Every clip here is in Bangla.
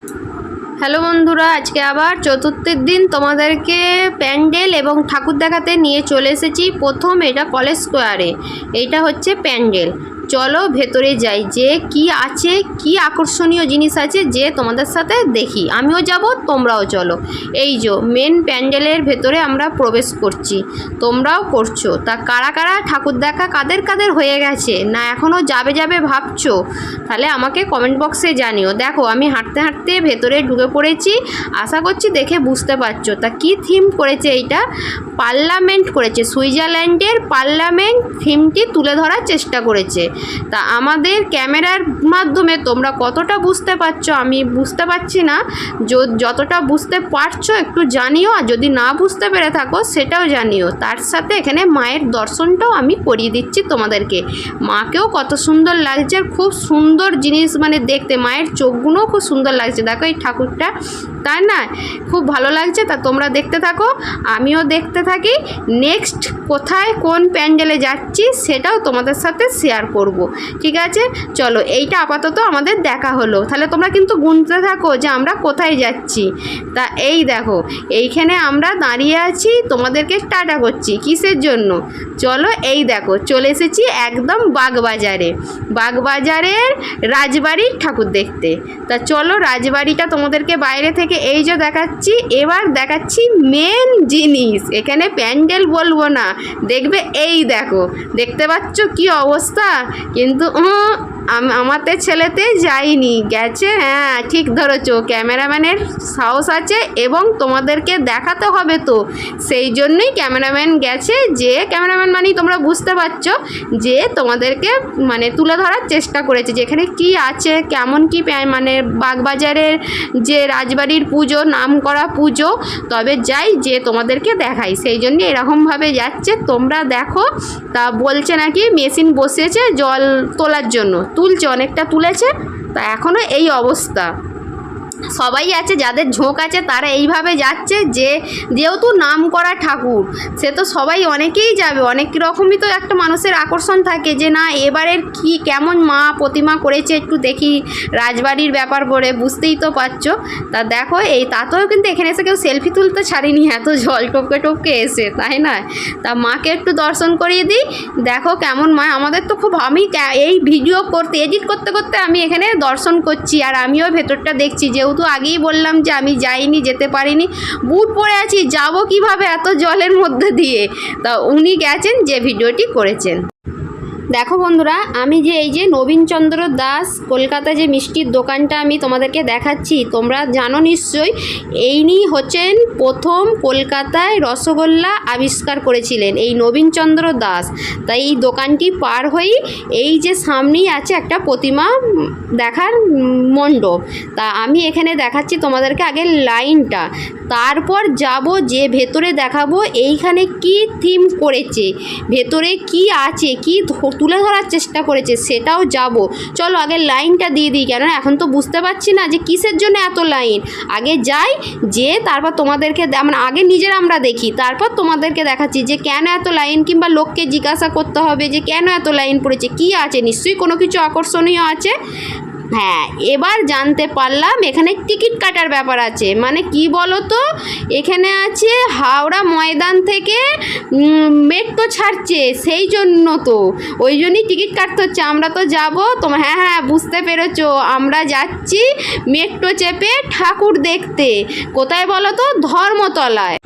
হ্যালো বন্ধুরা, আজকে আবার চতুর্থের দিন তোমাদেরকে প্যান্ডেল এবং ঠাকুর দেখাতে নিয়ে চলে এসেছি। প্রথম এটা কলেজ স্কোয়ারে, এইটা হচ্ছে প্যান্ডেল। চলো ভেতরে যাই, যে কি আছে, কি আকর্ষণীয় জিনিস আছে, যে তোমাদের সাথে দেখি। আমিও যাব, তোমরাও চলো। এই যে মেন প্যান্ডেলের ভেতরে আমরা প্রবেশ করছি, তোমরাও করছো। তা কারা কারা ঠাকুর দেখা কাদের কাদের হয়ে গেছে, না এখনও যাবে ভাবছো, তাহলে আমাকে কমেন্ট বক্সে জানিও। দেখো আমি হাঁটতে হাঁটতে ভেতরে ঢুকে পড়েছি, আশা করছি দেখে বুঝতে পারছো। তা কি থিম করেছে, এইটা পার্লামেন্ট করেছে, সুইজারল্যান্ডের পার্লামেন্ট থিমটি তুলে ধরার চেষ্টা করেছে। তা আমাদের ক্যামেরার মাধ্যমে তোমরা কতটা বুঝতে পারছো আমি বুঝতে পারছি না, যতটা বুঝতে পারছো একটু জানিও, আর যদি না বুঝতে পেরে থাকো সেটাও জানিও। তার সাথে এখানে মায়ের দর্শনটাও আমি করিয়ে দিচ্ছি তোমাদেরকে। মাকেও কত সুন্দর লাগছে, আর খুব সুন্দর জিনিস, মানে দেখতে মায়ের চোখগুলোও খুব সুন্দর লাগছে। দেখো এই ঠাকুরটা, তাই না, খুব ভালো লাগছে। তা তোমরা দেখতে থাকো, আমিও দেখতে থাকি। নেক্সট কোথায় কোন প্যান্ডেলে যাচ্ছি সেটাও তোমাদের সাথে শেয়ার করব, ঠিক আছে? চলো, এইটা আপাতত আমাদের দেখা হলো, তাহলে তোমরা কিন্তু গুনতে থাকো যে আমরা কোথায় যাচ্ছি। তা এই দেখো, এইখানে আমরা দাঁড়িয়ে আছি, তোমাদেরকে টাটা করছি। কিসের জন্য? চলো এই দেখো চলে এসেছি একদম বাগবাজারে, বাগবাজারের রাজবাড়ির ঠাকুর দেখতে। তা চলো রাজবাড়িটা তোমাদেরকে বাইরে থেকে এই যে দেখাচ্ছি। এবার দেখাচ্ছি মেন জিনিস, এখানে প্যান্ডেল বলবো না, দেখবে। এই দেখো, দেখতে পাচ্ছ কি অবস্থা, কিন্তু আমাদের ছেলেতে যায়নি, গেছে। হ্যাঁ ঠিক ধরেছো, ক্যামেরাম্যানের সাহস আছে এবং তোমাদেরকে দেখাতে হবে, তো সেই জন্যই ক্যামেরাম্যান গেছে। যে ক্যামেরাম্যান মানেই তোমরা বুঝতে পারছো, যে তোমাদেরকে মানে তুলে ধরার চেষ্টা করেছে যেখানে কি আছে, কেমন কি মানে বাগবাজারের যে রাজবাড়ির পুজো, নাম করা পুজো। তবে যাই, যে তোমাদেরকে দেখাই, সেই জন্য এরকমভাবে যাচ্ছে, তোমরা দেখো। তা বলছে নাকি মেশিন বসিয়েছে জল তোলার জন্য, তুলছে, অনেকটা তুলেছে। তা এখনও এই অবস্থা, সবাই আছে, যাদের ঝোঁক আছে তারা এইভাবে যাচ্ছে। যেহেতু নাম করা ঠাকুর, সে তো সবাই অনেকেই যাবে, অনেক রকমই তো একটা মানুষের আকর্ষণ থাকে, যে না এবারের কি কেমন মা প্রতিমা করেছে, একটু দেখি রাজবাড়ির ব্যাপার করে, বুঝতেই তো পারছো। তা দেখো এই তাতেও কিন্তু এখানে এসে কেউ সেলফি তুলতে ছাড়িনি, এত জল টপকে এসে, তাই না? তা মাকে একটু দর্শন করিয়ে দিই। দেখো কেমন মা, আমাদের তো খুব, আমি এই ভিডিও করতে এডিট করতে করতে আমি এখানে দর্শন করছি, আর আমিও ভেতরটা দেখছি। যেহেতু আগেই বললাম যে আমি যাইনি, যেতে পারিনি, বুট পরে আছি, যাব কিভাবে এত জলের মধ্যে দিয়ে। তা উনি গেছেন যে ভিডিওটি করেছেন। দেখো বন্ধুরা, আমি যে এই যে নবীনচন্দ্র দাস কলকাতা যে মিষ্টির দোকানটা আমি তোমাদেরকে দেখাচ্ছি, তোমরা জানো নিশ্চয়ই, ইনি হচ্ছেন প্রথম কলকাতায় রসগোল্লা আবিষ্কার করেছিলেন, এই নবীনচন্দ্র দাস। তাই এই দোকানটি পার হয়েই এই যে সামনেই আছে একটা প্রতিমা দেখার মণ্ডপ। তা আমি এখানে দেখাচ্ছি তোমাদেরকে আগে লাইনটা, তারপর যাব যে ভেতরে দেখাবো এইখানে কি থিম করেছে, ভেতরে কি আছে, কি তুলে ধরার চেষ্টা করেছে, সেটাও যাব। চলো আগে লাইনটা দিয়ে দিই, কেন এখন তো বুঝতে পারছি না যে কিসের জন্য এত লাইন। আগে যাই, যে তারপর তোমাদেরকে মানে আগে নিজেরা আমরা দেখি, তারপর তোমাদেরকে দেখাচ্ছি যে কেন এত লাইন, কিংবা লোককে জিজ্ঞাসা করতে হবে যে কেন এত লাইন পড়েছে, কি আছে, নিশ্চয়ই কোনো কিছু আকর্ষণীয় আছে। হ্যাঁ, এবার জানতে পারলাম এখানে টিকিট কাটার ব্যাপার আছে। মানে কি বলো তো, এখানে আছে হাওড়া ময়দান থেকে মেট্রো ছাড়ছে, সেই জন্য তো ওই জন্যই টিকিট কাটতে হচ্ছে। আমরা তো যাব, তোমার হ্যাঁ বুঝতে পেরেছো, আমরা যাচ্ছি মেট্রো চেপে ঠাকুর দেখতে। কোথায় বলো তো? ধর্মতলায়।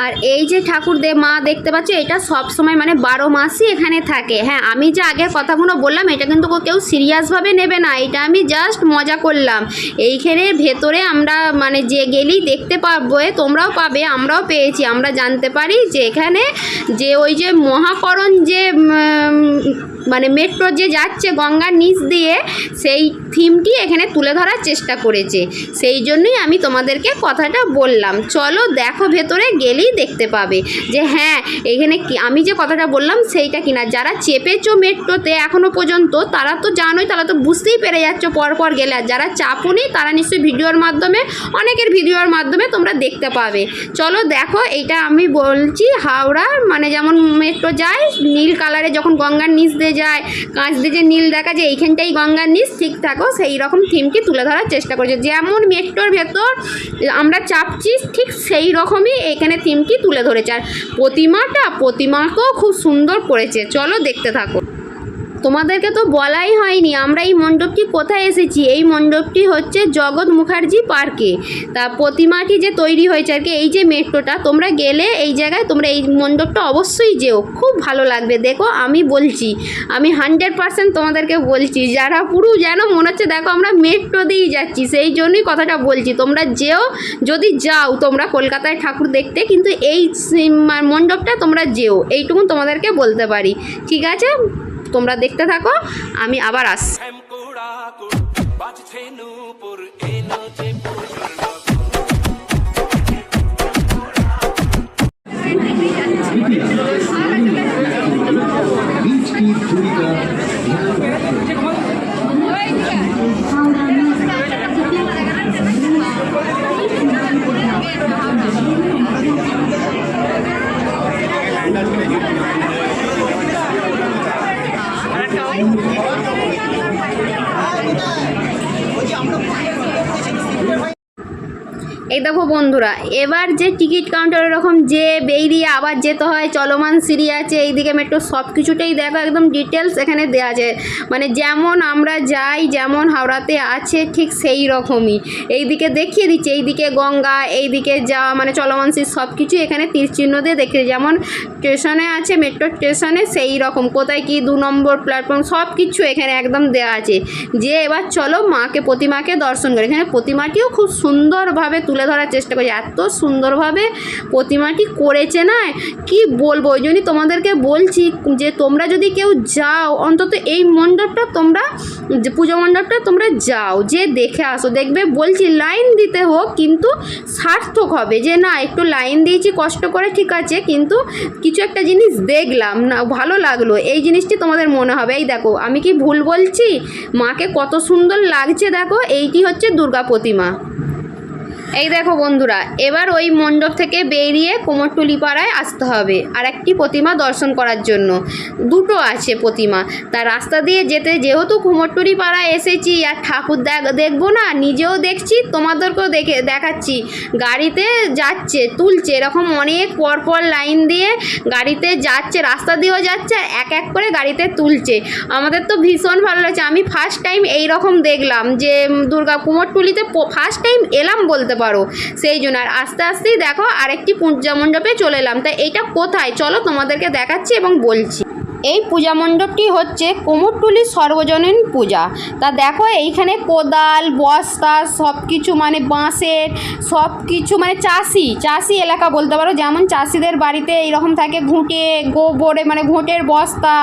আর এই যে ঠাকুর মা দেখতে পাচ্ছ, এটা সব সময় মানে 12 মাসই এখানে থাকে। হ্যাঁ, আমি যে আগের কথাগুলো বললাম এটা কিন্তু কেউ সিরিয়াসভাবে নেবে না, এটা আমি জাস্ট মজা করলাম। এইখানে ভেতরে আমরা মানে যে গেলেই দেখতে পাবো, তোমরাও পাবে, আমরাও পেয়েছি। আমরা জানতে পারি যে এখানে যে ওই যে মহাকরণ যে মানে মেট্রো যে যাচ্ছে গঙ্গার নিচ দিয়ে, সেই থিমটি এখানে তুলে ধরার চেষ্টা করেছে, সেই জন্যই আমি তোমাদেরকে কথাটা বললাম। চলো দেখো, ভেতরে গেলেই দেখতে পাবে যে হ্যাঁ এখানে কি আমি যে কথাটা বললাম সেইটা কিনা। যারা চেপেছো মেট্রোতে এখনও পর্যন্ত, তারা তো জানোই, তারা তো বুঝতেই পেরে যাচ্ছ পরপর গেলে। আর যারা চাপুনি, তারা নিশ্চয়ই ভিডিওর মাধ্যমে, অনেকের ভিডিওর মাধ্যমে তোমরা দেখতে পাবে। চলো দেখো, এইটা আমি বলছি হাওড়া মানে যেমন মেট্রো যায় নীল কালারে, যখন গঙ্গার নিচ দিয়ে যায়, কাঁচ দিয়ে যে নীল দেখা যায় এইখানটাই গঙ্গার নিচ, ঠিক থাকো সেই রকম থিমটি তুলে ধরার চেষ্টা করেছে। যেমন মেট্রোর ভেতর আমরা চাপছি ঠিক সেই রকমই এখানে থিমটি তুলে ধরেছে। আর প্রতিমাকেও খুব সুন্দর করেছে, চলো দেখতে থাকো। তোমাদেরকে তো বলাই হয়নি আমরা এই মণ্ডপটি কোথায় এসেছি। এই মণ্ডপটি হচ্ছে জগৎ মুখার্জি পার্কে। তা প্রতিমাটি যে তৈরি হয়েছে আর কি, এই যে মেট্রোটা, তোমরা গেলে এই জায়গায় তোমরা এই মণ্ডপটা অবশ্যই যেও, খুব ভালো লাগবে। দেখো আমি বলছি, আমি 100% তোমাদেরকে বলছি, যারা পুরো যেন মনে হচ্ছে দেখো আমরা মেট্রো দিয়েই যাচ্ছি, সেই জন্যই কথাটা বলছি। তোমরা যেও, যদি যাও তোমরা কলকাতায় ঠাকুর দেখতে, কিন্তু এই মণ্ডপটা তোমরা যেও, এইটুকু তোমাদেরকে বলতে পারি। ঠিক আছে, তোমরা দেখতে থাকো, আমি আবার আসছি। এই দেখো বন্ধুরা, এবার যে টিকিট কাউন্টার এরকম যে বেরিয়ে আবার যেতে হয়, চলমান সিঁড়ি আছে, এইদিকে মেট্রো, সব কিছুটাই দেখো একদম ডিটেলস এখানে দেওয়া আছে। মানে যেমন আমরা যাই, যেমন হাওড়াতে আছে ঠিক সেই রকমই এইদিকে দেখিয়ে দিচ্ছে। এইদিকে গঙ্গা, এইদিকে যাওয়া মানে চলমান সিঁড়ি, সব কিছু এখানে তীরচিহ্ন দিয়ে দেখিয়ে, যেমন স্টেশনে আছে মেট্রো স্টেশনে সেই রকম, কোথায় কি 2 নম্বর প্ল্যাটফর্ম সব কিছু এখানে একদম দেওয়া আছে। যে এবার চলো প্রতিমাকে দর্শন করে। এখানে প্রতিমাটিও খুব সুন্দরভাবে তুলে ধরার চেষ্টা করেছে, এত সুন্দরভাবে প্রতিমাটি করেছে না কি বলবো। ওই জন্যই তোমাদেরকে বলছি যে তোমরা যদি কেউ যাও, অন্তত এই মণ্ডপটা তোমরা, পুজো মণ্ডপটা তোমরা যাও, যে দেখে আসো। দেখবে বলছি লাইন দিতে হোক, কিন্তু সার্থক হবে। যে না একটু লাইন দিয়েছি কষ্ট করে, ঠিক আছে, কিন্তু কিছু একটা জিনিস দেখলাম না, ভালো লাগলো, এই জিনিসটি তোমাদের মনে হবে। এই দেখো আমি কি ভুল বলছি? মাকে কত সুন্দর লাগছে দেখো। এইটি হচ্ছে দুর্গা প্রতিমা। এই দেখো বন্ধুরা, এবার ওই মণ্ডপ থেকে বেরিয়ে কুমোরটুলি পাড়ায় আসতে হবে আর একটি প্রতিমা দর্শন করার জন্য। দুটো আছে প্রতিমা, তার রাস্তা দিয়ে যেতে, যেহেতু কুমোরটুলি পাড়ায় এসেছি আর ঠাকুর দেখবো না, নিজেও দেখছি, তোমাদেরকেও দেখাচ্ছি। গাড়িতে যাচ্ছে, তুলছে, এরকম অনেক পরপর লাইন দিয়ে গাড়িতে যাচ্ছে, রাস্তা দিয়েও যাচ্ছে আর এক এক করে গাড়িতে তুলছে। আমাদের তো ভীষণ ভালো লাগছে। আমি ফার্স্ট টাইম এই রকম দেখলাম, যে কুমোরটুলিতে ফার্স্ট টাইম এলাম বলতে পারো, সেই জন্য। আর আস্তে আস্তেই দেখো আরেকটি পূজা মণ্ডপে চলে এলাম। তা এইটা কোথায় চলো তোমাদেরকে দেখাচ্ছি এবং বলছি। এই পূজা মণ্ডপটি হচ্ছে কুমোরটুলির সর্বজনীন পূজা। তা দেখো এইখানে কোদাল, বস্তা, সব কিছু মানে বাঁশের সব কিছু, মানে চাষি এলাকা বলতে পারো। যেমন চাষিদের বাড়িতে এইরকম থাকে ঘুঁটে, গোবরে মানে ঘুঁটের বস্তা,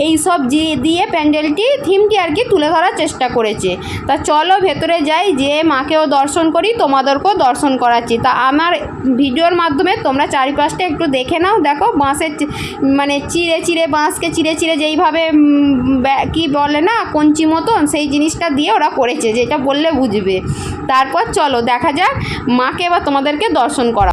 এই সব দিয়ে প্যান্ডেলটি থিমটি আর কি তুলে ধরার চেষ্টা করেছে। তা চলো ভেতরে যাই, যে মাকেও দর্শন করি, তোমাদেরকেও দর্শন করাচ্ছি। তা আমার ভিডিওর মাধ্যমে তোমরা চারিপাশটা একটু দেখে নাও। দেখো বাঁশের মানে চিড়ে বাঁশকে চিড়ে যেইভাবে কি বলে না কঞ্চি মতন, সেই জিনিসটা দিয়ে ওরা করেছে, যেটা বললে বুঝবে। তারপর চলো দেখা যাক মাকে এবার তোমাদেরকে দর্শন করা।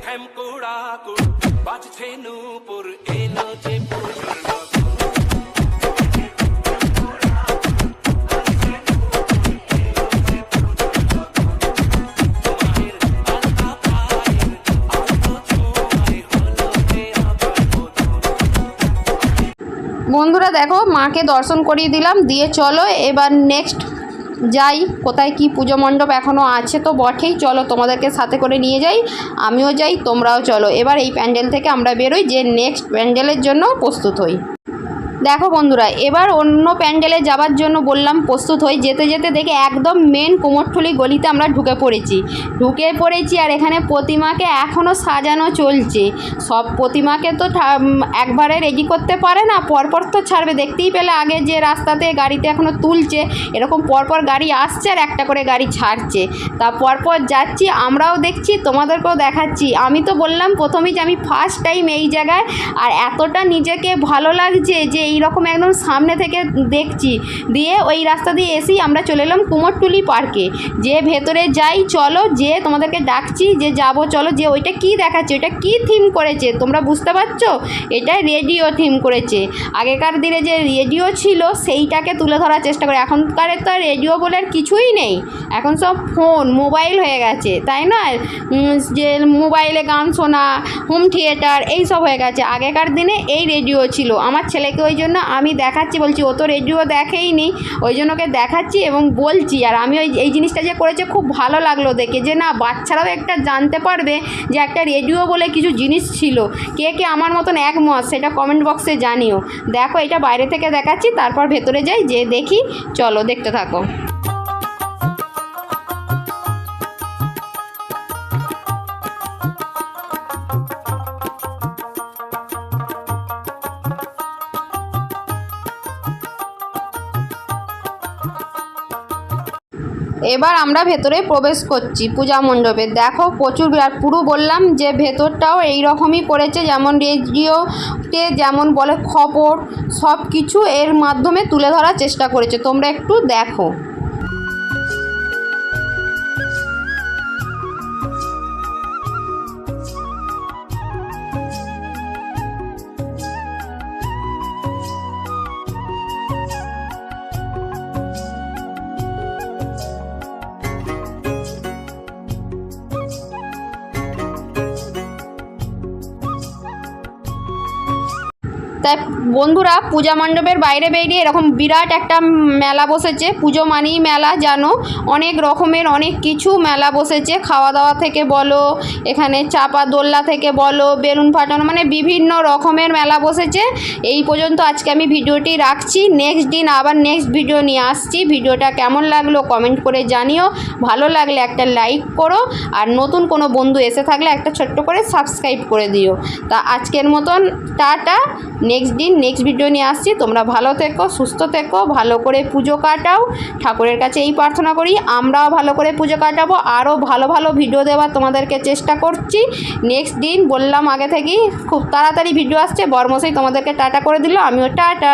বন্ধুরা দেখো মাকে দর্শন করিয়ে দিলাম, দিয়ে চলো এবার নেক্সট যাই। কোথায় কি পুজো মণ্ডপ এখনও আছে তো বটেই, চলো তোমাদেরকে সাথে করে নিয়ে যাই, আমিও যাই, তোমরাও চলো। এবার এই প্যান্ডেল থেকে আমরা বেরোই, যে নেক্সট প্যান্ডেলের জন্য প্রস্তুত হই। দেখো বন্ধুরা, এবার অন্য প্যান্ডেলে যাওয়ার জন্য বললাম প্রস্তুত হই। যেতে যেতে দেখে একদম মেন কুমোরটুলি গলিতে আমরা ঢুকে পড়েছি। আর এখানে প্রতিমাকে এখনও সাজানো চলছে। সব প্রতিমাকে তো একবারে রেডি করতে পারে না, পরপর তো ছাড়বে। দেখতেই পেলে আগে যে রাস্তাতে গাড়িতে এখনও তুলছে, এরকম পরপর গাড়ি আসছে আর একটা করে গাড়ি ছাড়ছে। তা পরপর যাচ্ছি, আমরাও দেখছি, তোমাদেরকেও দেখাচ্ছি। আমি তো বললাম প্রথমেই যে আমি ফার্স্ট টাইম এই জায়গায়, আর এতটা নিজেকে ভালো লাগছে যে এই রকম একদম সামনে থেকে দেখছি। দিয়ে ওই রাস্তা দিয়ে এসেই আমরা চলে এলাম কুমোরটুলি পার্কে। যে ভেতরে যাই চলো, যে তোমাদেরকে ডাকছি যে যাবো চলো, যে ওইটা কি দেখাচ্ছে, ওইটা কি থিম করেছে তোমরা বুঝতে পারছো? এটা রেডিও থিম করেছে। আগেকার দিনে যে রেডিও ছিল সেইটাকে তুলে ধরার চেষ্টা করে। এখনকার তো রেডিও বলে আর কিছুই নেই, এখন সব ফোন মোবাইল হয়ে গেছে, তাই না? যে মোবাইলে গান শোনা, হোম থিয়েটার এই সব হয়ে গেছে। আগেকার দিনে এই রেডিও ছিল। আমার ছেলেকে ওই জন্য আমি দেখাচ্ছি, বলছি ও তো রেডিও দেখেই নি, ওই জন্য ওকে দেখাচ্ছি এবং বলছি। আর আমি এই জিনিসটা যে করেছে খুব ভালো লাগলো দেখে, যে না বাচ্চারাও একটা জানতে পারবে যে একটা রেডিও বলে কিছু জিনিস ছিল। কে কে আমার মতন একমত সেটা কমেন্ট বক্সে জানিও। দেখো এটা বাইরে থেকে দেখাচ্ছি, তারপর ভেতরে যাই, যে দেখি। চলো দেখতে থাকো। এবার আমরা ভেতরে প্রবেশ করছি পূজা মণ্ডপে। দেখো প্রচুর বিরাট, পুরো বললাম যে ভেতরটাও এই রকমই করেছে, যেমন রেডিওতে যেমন বলে খবর, সব কিছু এর মাধ্যমে তুলে ধরার চেষ্টা করেছে। তোমরা একটু দেখো। তাই বন্ধুরা পূজা মণ্ডপের বাইরে বেরিয়ে এরকম বিরাট একটা মেলা বসেছে। পুজো মানেই মেলা, জানো, অনেক রকমের অনেক কিছু মেলা বসেছে। খাওয়া দাওয়া থেকে বলো, এখানে চাপা দোলনা থেকে বলো, বেলুন ফাটানো, মানে বিভিন্ন রকমের মেলা বসেছে। এই পর্যন্ত আজকে আমি ভিডিওটি রাখছি। নেক্সট দিন আবার নেক্সট ভিডিও নিয়ে আসছি। ভিডিওটা কেমন লাগলো কমেন্ট করে জানিও। ভালো লাগলে একটা লাইক করো, আর নতুন কোনো বন্ধু এসে থাকলে একটা ছোট্ট করে সাবস্ক্রাইব করে দিও। তা আজকের মতন টাটা। নেক্সট দিন নেক্সট ভিডিও নিয়ে আসছি। তোমরা ভালো থেকো, সুস্থ থেকো, ভালো করে পুজো কাটাও। ঠাকুরের কাছে এই প্রার্থনা করি আমরাও ভালো করে পুজো কাটাবো, আরও ভালো ভালো ভিডিও দেওয়ার তোমাদেরকে চেষ্টা করছি। নেক্সট দিন বললাম আগে থেকেই খুব তাড়াতাড়ি ভিডিও আসছে। বরমশাই তোমাদেরকে টাটা করে দিল, আমিও টাটা।